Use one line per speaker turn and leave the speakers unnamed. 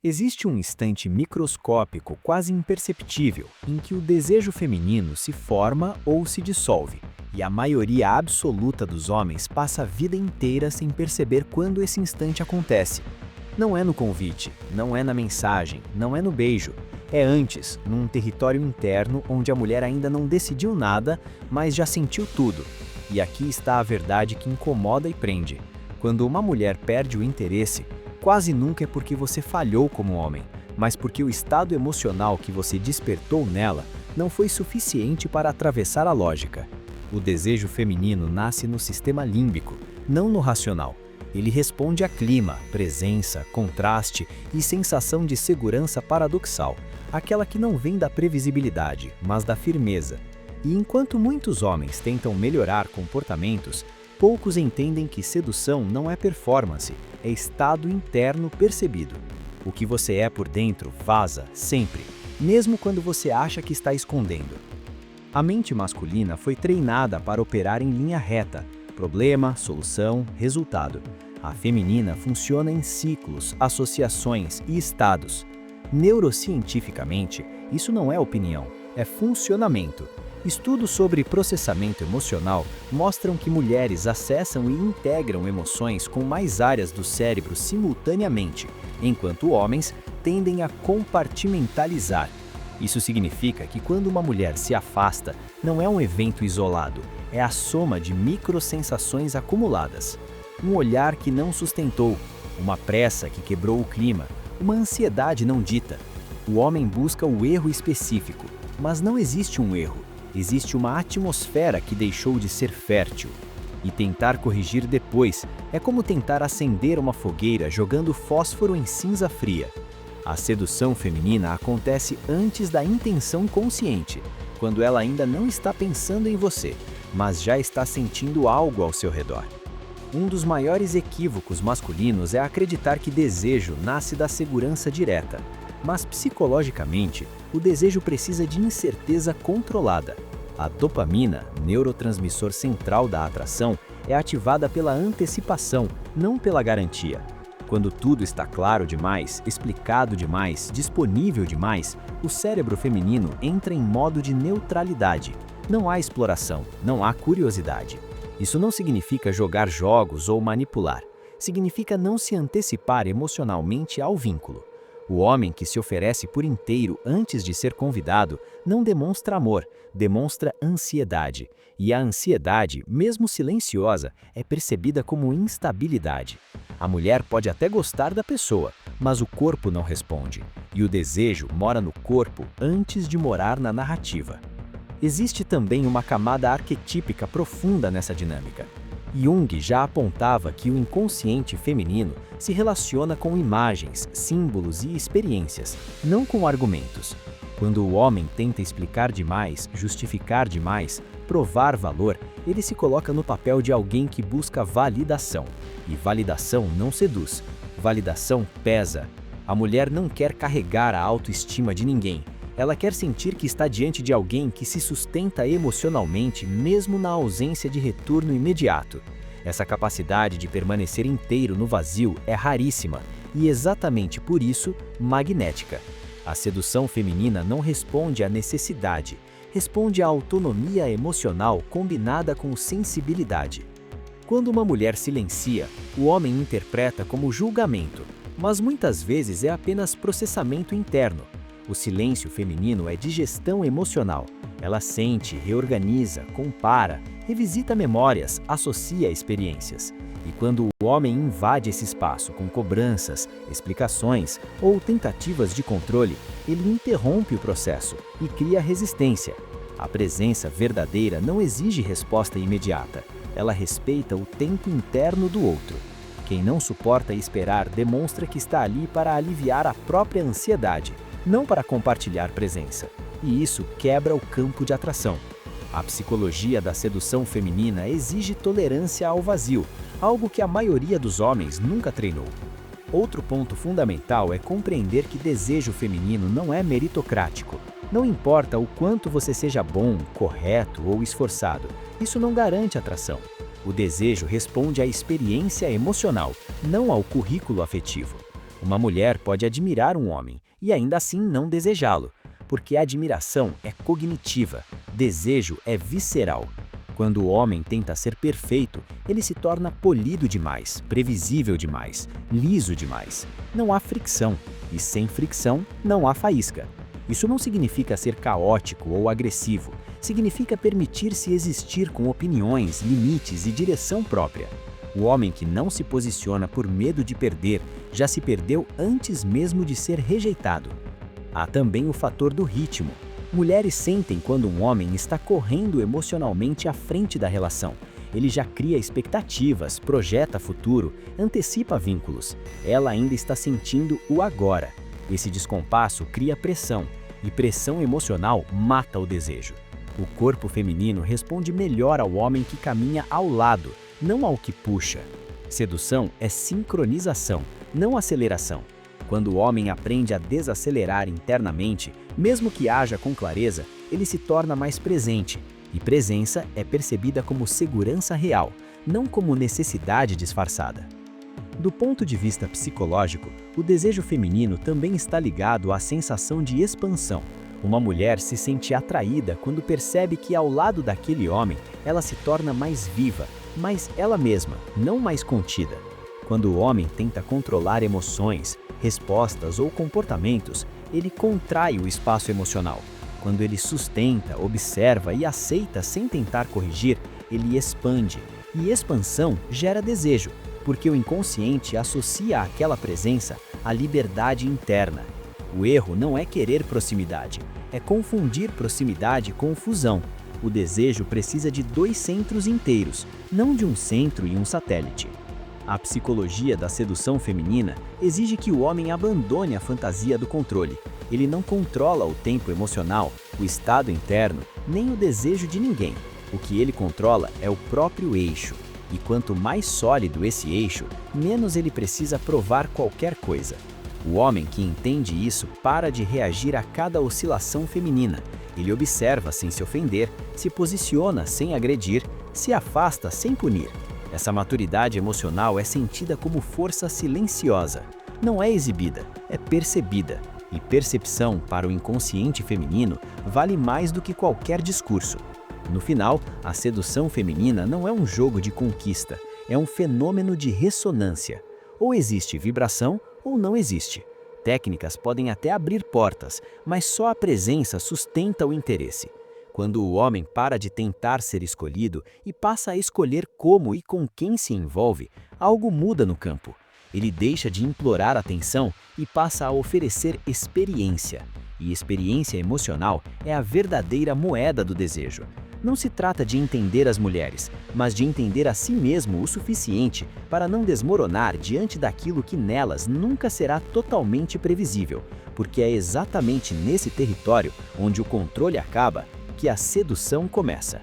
Existe um instante microscópico quase imperceptível em que o desejo feminino se forma ou se dissolve, e a maioria absoluta dos homens passa a vida inteira sem perceber quando esse instante acontece. Não é no convite, não é na mensagem, não é no beijo. É antes, num território interno onde a mulher ainda não decidiu nada, mas já sentiu tudo. E aqui está a verdade que incomoda e prende. Quando uma mulher perde o interesse, quase nunca é porque você falhou como homem, mas porque o estado emocional que você despertou nela não foi suficiente para atravessar a lógica. O desejo feminino nasce no sistema límbico, não no racional. Ele responde a clima, presença, contraste e sensação de segurança paradoxal, aquela que não vem da previsibilidade, mas da firmeza. E enquanto muitos homens tentam melhorar comportamentos, poucos entendem que sedução não é performance, é estado interno percebido. O que você é por dentro vaza, sempre, mesmo quando você acha que está escondendo. A mente masculina foi treinada para operar em linha reta, problema, solução, resultado. A feminina funciona em ciclos, associações e estados. Neurocientificamente, isso não é opinião, é funcionamento. Estudos sobre processamento emocional mostram que mulheres acessam e integram emoções com mais áreas do cérebro simultaneamente, enquanto homens tendem a compartimentalizar. Isso significa que quando uma mulher se afasta, não é um evento isolado, é a soma de microsensações acumuladas. Um olhar que não sustentou, uma pressa que quebrou o clima, uma ansiedade não dita. O homem busca o erro específico, mas não existe um erro. Existe uma atmosfera que deixou de ser fértil. E tentar corrigir depois é como tentar acender uma fogueira jogando fósforo em cinza fria. A sedução feminina acontece antes da intenção consciente, quando ela ainda não está pensando em você, mas já está sentindo algo ao seu redor. Um dos maiores equívocos masculinos é acreditar que desejo nasce da segurança direta. Mas psicologicamente, o desejo precisa de incerteza controlada. A dopamina, neurotransmissor central da atração, é ativada pela antecipação, não pela garantia. Quando tudo está claro demais, explicado demais, disponível demais, o cérebro feminino entra em modo de neutralidade. Não há exploração, não há curiosidade. Isso não significa jogar jogos ou manipular. Significa não se antecipar emocionalmente ao vínculo. O homem que se oferece por inteiro antes de ser convidado não demonstra amor, demonstra ansiedade. E a ansiedade, mesmo silenciosa, é percebida como instabilidade. A mulher pode até gostar da pessoa, mas o corpo não responde. E o desejo mora no corpo antes de morar na narrativa. Existe também uma camada arquetípica profunda nessa dinâmica. Jung já apontava que o inconsciente feminino se relaciona com imagens, símbolos e experiências, não com argumentos. Quando o homem tenta explicar demais, justificar demais, provar valor, ele se coloca no papel de alguém que busca validação. E validação não seduz, validação pesa. A mulher não quer carregar a autoestima de ninguém. Ela quer sentir que está diante de alguém que se sustenta emocionalmente mesmo na ausência de retorno imediato. Essa capacidade de permanecer inteiro no vazio é raríssima e exatamente por isso magnética. A sedução feminina não responde à necessidade, responde à autonomia emocional combinada com sensibilidade. Quando uma mulher silencia, o homem interpreta como julgamento, mas muitas vezes é apenas processamento interno. O silêncio feminino é digestão emocional. Ela sente, reorganiza, compara, revisita memórias, associa experiências. E quando o homem invade esse espaço com cobranças, explicações ou tentativas de controle, ele interrompe o processo e cria resistência. A presença verdadeira não exige resposta imediata. Ela respeita o tempo interno do outro. Quem não suporta esperar demonstra que está ali para aliviar a própria ansiedade, não para compartilhar presença. E isso quebra o campo de atração. A psicologia da sedução feminina exige tolerância ao vazio, algo que a maioria dos homens nunca treinou. Outro ponto fundamental é compreender que desejo feminino não é meritocrático. Não importa o quanto você seja bom, correto ou esforçado, isso não garante atração. O desejo responde à experiência emocional, não ao currículo afetivo. Uma mulher pode admirar um homem e ainda assim não desejá-lo, porque a admiração é cognitiva, desejo é visceral. Quando o homem tenta ser perfeito, ele se torna polido demais, previsível demais, liso demais. Não há fricção, e sem fricção não há faísca. Isso não significa ser caótico ou agressivo, significa permitir-se existir com opiniões, limites e direção própria. O homem que não se posiciona por medo de perder, já se perdeu antes mesmo de ser rejeitado. Há também o fator do ritmo. Mulheres sentem quando um homem está correndo emocionalmente à frente da relação. Ele já cria expectativas, projeta futuro, antecipa vínculos. Ela ainda está sentindo o agora. Esse descompasso cria pressão, e pressão emocional mata o desejo. O corpo feminino responde melhor ao homem que caminha ao lado, não ao que puxa. Sedução é sincronização, não aceleração. Quando o homem aprende a desacelerar internamente, mesmo que haja com clareza, ele se torna mais presente. E presença é percebida como segurança real, não como necessidade disfarçada. Do ponto de vista psicológico, o desejo feminino também está ligado à sensação de expansão. Uma mulher se sente atraída quando percebe que ao lado daquele homem ela se torna mais viva, mais ela mesma, não mais contida. Quando o homem tenta controlar emoções, respostas ou comportamentos, ele contrai o espaço emocional. Quando ele sustenta, observa e aceita sem tentar corrigir, ele expande. E expansão gera desejo, porque o inconsciente associa àquela presença a liberdade interna. O erro não é querer proximidade, é confundir proximidade com fusão. O desejo precisa de dois centros inteiros, não de um centro e um satélite. A psicologia da sedução feminina exige que o homem abandone a fantasia do controle. Ele não controla o tempo emocional, o estado interno, nem o desejo de ninguém. O que ele controla é o próprio eixo. E quanto mais sólido esse eixo, menos ele precisa provar qualquer coisa. O homem que entende isso para de reagir a cada oscilação feminina. Ele observa sem se ofender, se posiciona sem agredir, se afasta sem punir. Essa maturidade emocional é sentida como força silenciosa. Não é exibida, é percebida. E percepção, para o inconsciente feminino, vale mais do que qualquer discurso. No final, a sedução feminina não é um jogo de conquista, é um fenômeno de ressonância. Ou existe vibração ou não existe. Técnicas podem até abrir portas, mas só a presença sustenta o interesse. Quando o homem para de tentar ser escolhido e passa a escolher como e com quem se envolve, algo muda no campo. Ele deixa de implorar atenção e passa a oferecer experiência. E experiência emocional é a verdadeira moeda do desejo. Não se trata de entender as mulheres, mas de entender a si mesmo o suficiente para não desmoronar diante daquilo que nelas nunca será totalmente previsível, porque é exatamente nesse território onde o controle acaba que a sedução começa.